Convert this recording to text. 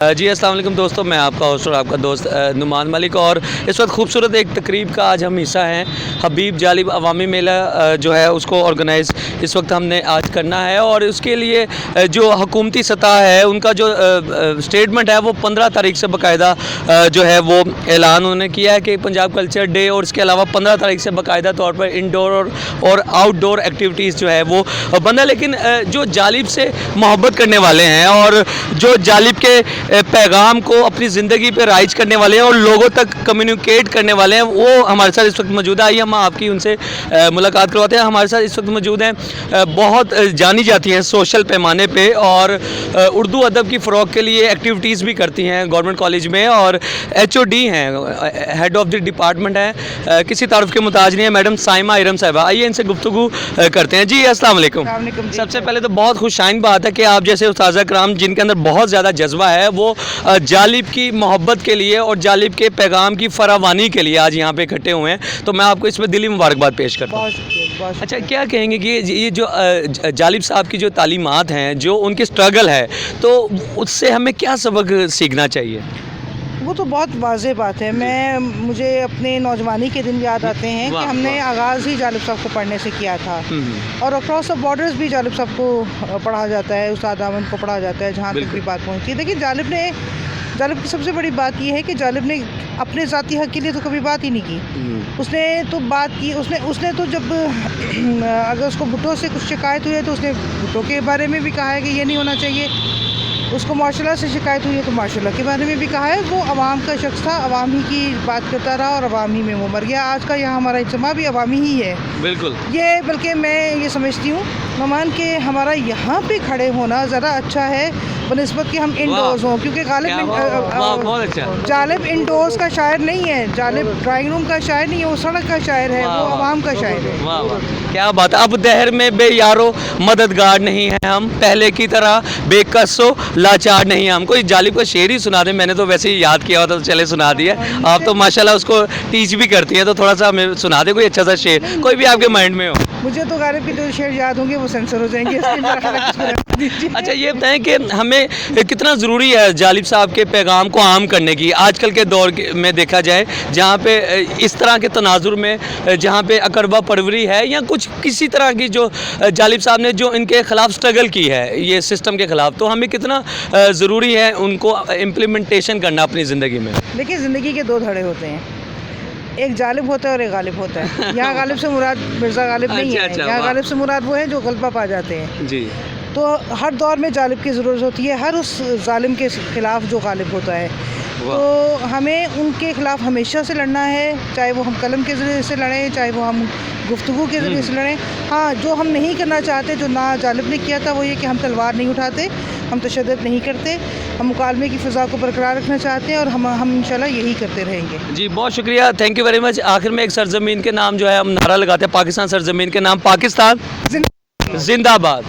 جی السلام علیکم دوستوں، میں آپ کا ہوسٹ اور آپ کا دوست نعمان ملک، اور اس وقت خوبصورت ایک تقریب کا آج ہم حصہ ہیں۔ حبیب جالب عوامی میلہ جو ہے اس کو آرگنائز اس وقت ہم نے آج کرنا ہے، اور اس کے لیے جو حکومتی سطح ہے ان کا جو اسٹیٹمنٹ ہے وہ 15 تاریخ سے باقاعدہ جو ہے وہ اعلان انہوں نے کیا ہے کہ پنجاب کلچر ڈے، اور اس کے علاوہ 15 تاریخ سے باقاعدہ طور پر انڈور اور آؤٹ ڈور ایکٹیویٹیز جو ہے وہ بند ہے۔ لیکن جو جالب سے محبت کرنے والے ہیں اور جو جالب کے پیغام کو اپنی زندگی پہ رائج کرنے والے ہیں اور لوگوں تک کمیونیکیٹ کرنے والے ہیں، وہ ہمارے ساتھ اس وقت موجود ہے۔ آئیے ہم آپ کی ان سے ملاقات کرواتے ہیں۔ ہمارے ساتھ اس وقت موجود ہیں، بہت جانی جاتی ہیں سوشل پیمانے پہ، اور اردو ادب کی فروغ کے لیے ایکٹیویٹیز بھی کرتی ہیں گورنمنٹ کالج میں، اور HOD ہیں، ہیڈ آف دی ڈپارٹمنٹ ہیں، کسی تعارف کے محتاج نہیں ہے، میڈم سائمہ ارم صاحبہ۔ آئیے ان سے گفتگو کرتے ہیں۔ جی السلام علیکم۔ سب سے پہلے تو بہت خوش آئند بات ہے کہ آپ جیسے استاذہ کرام جن کے اندر بہت زیادہ جذبہ ہے، وہ جالب کی محبت کے لیے اور جالب کے پیغام کی فراوانی کے لیے آج یہاں پہ اکٹھے ہوئے ہیں، تو میں آپ کو اس میں دلی مبارکباد پیش کرتا ہوں۔ اچھا، کیا کہیں گے کہ یہ جو جالب صاحب کی جو تعلیمات ہیں، جو ان کی اسٹرگل ہے، تو اس سے ہمیں کیا سبق سیکھنا چاہیے؟ وہ تو بہت واضح بات ہے۔ مجھے اپنے نوجوانی کے دن یاد آتے ہیں کہ ہم نے آغاز ہی جالب صاحب کو پڑھنے سے کیا تھا، اور اکراس دا بارڈرز بھی جالب صاحب کو پڑھا جاتا ہے، استاد احمد کو پڑھا جاتا ہے، جہاں تک بھی بات پہنچتی ہے۔ لیکن جالب کی سب سے بڑی بات یہ ہے کہ جالب نے اپنے ذاتی حق کے لیے تو کبھی بات ہی نہیں کی۔ اس نے تو بات کی، اس نے تو جب اگر اس کو بھٹو سے کچھ شکایت ہوئی ہے تو اس نے بھٹو کے بارے میں بھی کہا ہے کہ یہ نہیں ہونا چاہیے۔ اس کو ماشاء اللہ سے شکایت ہوئی ہے تو ماشاء اللہ کے بارے میں بھی کہا ہے۔ وہ عوام کا شخص تھا، عوام ہی کی بات کرتا رہا، اور عوام ہی میں وہ مر گیا۔ آج کا یہاں ہمارا اجتماع بھی عوامی ہی ہے۔ بالکل، یہ بلکہ میں یہ سمجھتی ہوں نعمان کہ ہمارا یہاں پہ کھڑے ہونا ذرا اچھا ہے بنسبت کہ ہم انڈورز ہوں، کیونکہ جالب انڈورز کا شاعر نہیں ہے، جالب ڈرائنگ روم کا شاعر نہیں ہے، وہ سڑک کا شاعر ہے، وہ عوام کا شاعر ہے۔ کیا بات ہے! اب دہر میں بے یارو مددگار نہیں ہیں ہم، پہلے کی طرح بے کسو لاچار نہیں ہیں ہم۔ کوئی جالب کا شعر ہی سنا دیں، میں نے تو ویسے ہی یاد کیا ہوا تھا، چلے سنا دیا۔ آپ تو ماشاءاللہ اس کو ٹیچ بھی کرتی ہیں، تو تھوڑا سا ہمیں سنا دیں کوئی اچھا سا شعر، کوئی بھی آپ کے مائنڈ میں ہو۔ مجھے تو غالب کے جو شعر یاد ہوں گے وہ سینسر ہو جائیں گے۔ اچھا، یہ بتائیں کہ ہمیں کتنا ضروری ہے جالب صاحب کے پیغام کو عام کرنے کی آج کل کے دور میں دیکھا جائے، جہاں پہ اس طرح کے تناظر میں جہاں پہ اقربا پروری ہے یا کچھ کسی طرح کی جو جالب صاحب نے جو ان کے خلاف سٹرگل کی ہے یہ سسٹم کے خلاف، تو ہمیں کتنا ضروری ہے ان کو امپلیمنٹیشن کرنا اپنی زندگی میں؟ دیکھیے، زندگی کے دو دھڑے ہوتے ہیں، ایک جالب ہوتا ہے اور ایک غالب ہوتا ہے۔ یہاں غالب سے مراد مرزا غالب نہیں ہے، یہاں غالب سے مراد وہ ہیں جو غلبہ پا جاتے ہیں۔ جی، تو ہر دور میں جالب کی ضرورت ہوتی ہے، ہر اس ظالم کے خلاف جو غالب ہوتا ہے، تو ہمیں ان کے خلاف ہمیشہ سے لڑنا ہے، چاہے وہ ہم قلم کے ذریعے سے لڑیں، چاہے وہ ہم گفتگو کے ذریعے سے لڑیں۔ ہاں، جو ہم نہیں کرنا چاہتے، جو نہ جالب نے کیا تھا، وہ یہ کہ ہم تلوار نہیں اٹھاتے، ہم تشدد نہیں کرتے، ہم مکالمے کی فضا کو برقرار رکھنا چاہتے ہیں، اور ہم انشاءاللہ یہی کرتے رہیں گے۔ جی بہت شکریہ، تھینک یو ویری مچ۔ آخر میں ایک سرزمین کے نام جو ہے ہم نعرہ لگاتے ہیں، پاکستان سرزمین کے نام، پاکستان زندہ باد۔